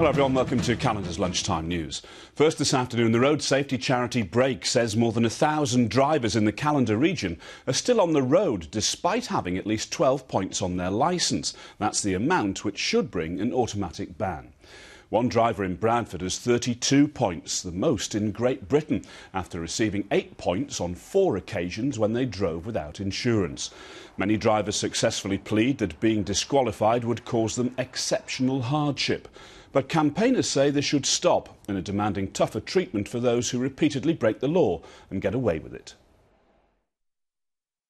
Hello everyone, welcome to Calendar's Lunchtime News. First this afternoon, the road safety charity Brake says more than 1,000 drivers in the Callander region are still on the road despite having at least 12 points on their licence. That's the amount which should bring an automatic ban. One driver in Bradford has 32 points, the most in Great Britain, after receiving 8 points on 4 occasions when they drove without insurance. Many drivers successfully plead that being disqualified would cause them exceptional hardship. But campaigners say this should stop and are demanding tougher treatment for those who repeatedly break the law and get away with it.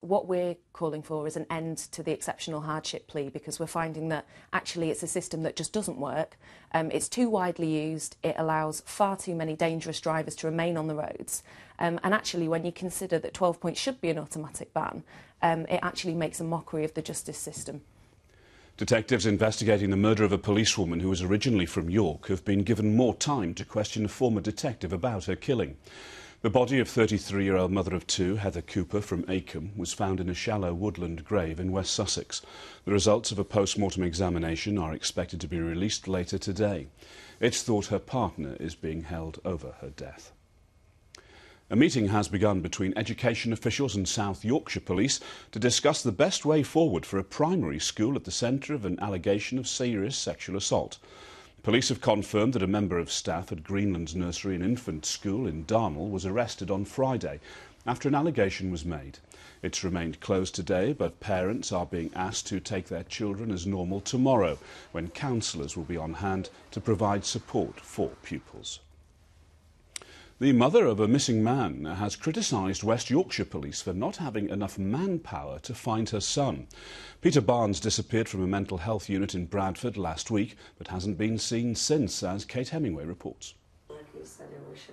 What we're calling for is an end to the exceptional hardship plea, because we're finding that actually it's a system that just doesn't work. It's too widely used. It allows far too many dangerous drivers to remain on the roads. And actually, when you consider that 12 points should be an automatic ban, it actually makes a mockery of the justice system. Detectives investigating the murder of a policewoman who was originally from York have been given more time to question a former detective about her killing. The body of 33-year-old mother of 2, Heather Cooper, from Acomb, was found in a shallow woodland grave in West Sussex. The results of a post-mortem examination are expected to be released later today. It's thought her partner is being held over her death. A meeting has begun between education officials and South Yorkshire Police to discuss the best way forward for a primary school at the centre of an allegation of serious sexual assault. Police have confirmed that a member of staff at Greenlands Nursery and Infant School in Darnall was arrested on Friday after an allegation was made. It's remained closed today, but parents are being asked to take their children as normal tomorrow, when counsellors will be on hand to provide support for pupils. The mother of a missing man has criticised West Yorkshire Police for not having enough manpower to find her son. Peter Barnes disappeared from a mental health unit in Bradford last week, but hasn't been seen since, as Kate Hemingway reports.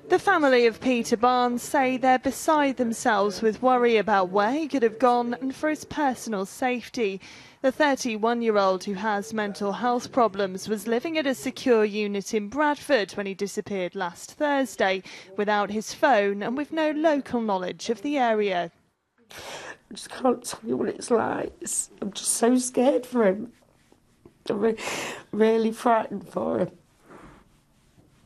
The family of Peter Barnes say they're beside themselves with worry about where he could have gone and for his personal safety. The 31-year-old, who has mental health problems, was living at a secure unit in Bradford when he disappeared last Thursday, without his phone and with no local knowledge of the area. I just can't tell you what it's like. I'm just so scared for him. I'm really frightened for him.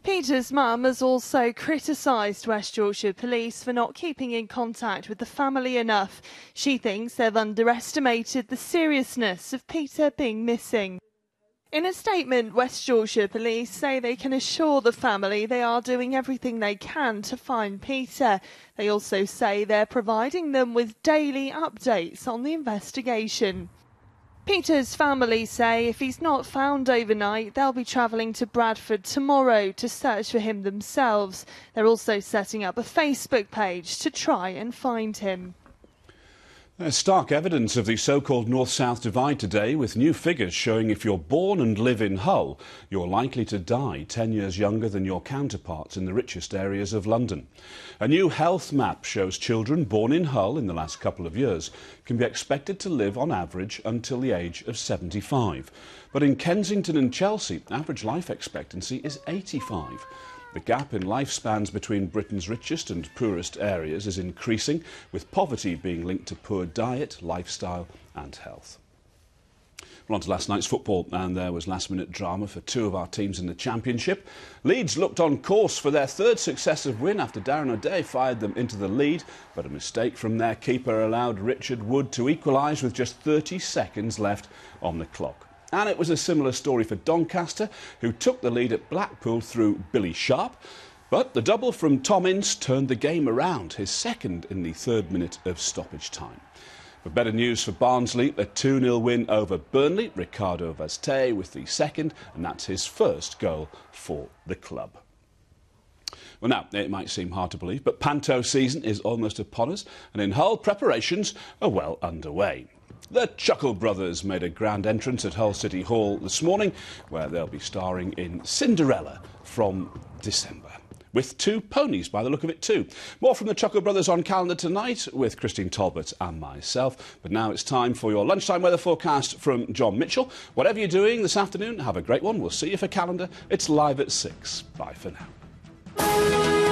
Peter's mum has also criticised West Yorkshire Police for not keeping in contact with the family enough. She thinks they've underestimated the seriousness of Peter being missing. In a statement, West Yorkshire Police say they can assure the family they are doing everything they can to find Peter. They also say they're providing them with daily updates on the investigation. Peter's family say if he's not found overnight, they'll be travelling to Bradford tomorrow to search for him themselves. They're also setting up a Facebook page to try and find him. There's stark evidence of the so-called north-south divide today, with new figures showing if you're born and live in Hull, you're likely to die 10 years younger than your counterparts in the richest areas of London. A new health map shows children born in Hull in the last couple of years can be expected to live on average until the age of 75. But in Kensington and Chelsea, average life expectancy is 85. The gap in lifespans between Britain's richest and poorest areas is increasing, with poverty being linked to poor diet, lifestyle and health. Well, on to last night's football, and there was last-minute drama for 2 of our teams in the Championship. Leeds looked on course for their 3rd successive win after Darren O'Day fired them into the lead, but a mistake from their keeper allowed Richard Wood to equalise with just 30 seconds left on the clock. And it was a similar story for Doncaster, who took the lead at Blackpool through Billy Sharp. But the double from Tom Ince turned the game around, his 2nd in the 3rd minute of stoppage time. But better news for Barnsley, a 2-0 win over Burnley. Ricardo Vazte with the 2nd, and that's his 1st goal for the club. Well, now, it might seem hard to believe, but Panto season is almost upon us, and in Hull, preparations are well underway. The Chuckle Brothers made a grand entrance at Hull City Hall this morning, where they'll be starring in Cinderella from December. With 2 ponies, by the look of it, too. More from the Chuckle Brothers on Calendar tonight with Christine Talbot and myself. But now it's time for your lunchtime weather forecast from John Mitchell. Whatever you're doing this afternoon, have a great one. We'll see you for Calendar. It's live at 6. Bye for now.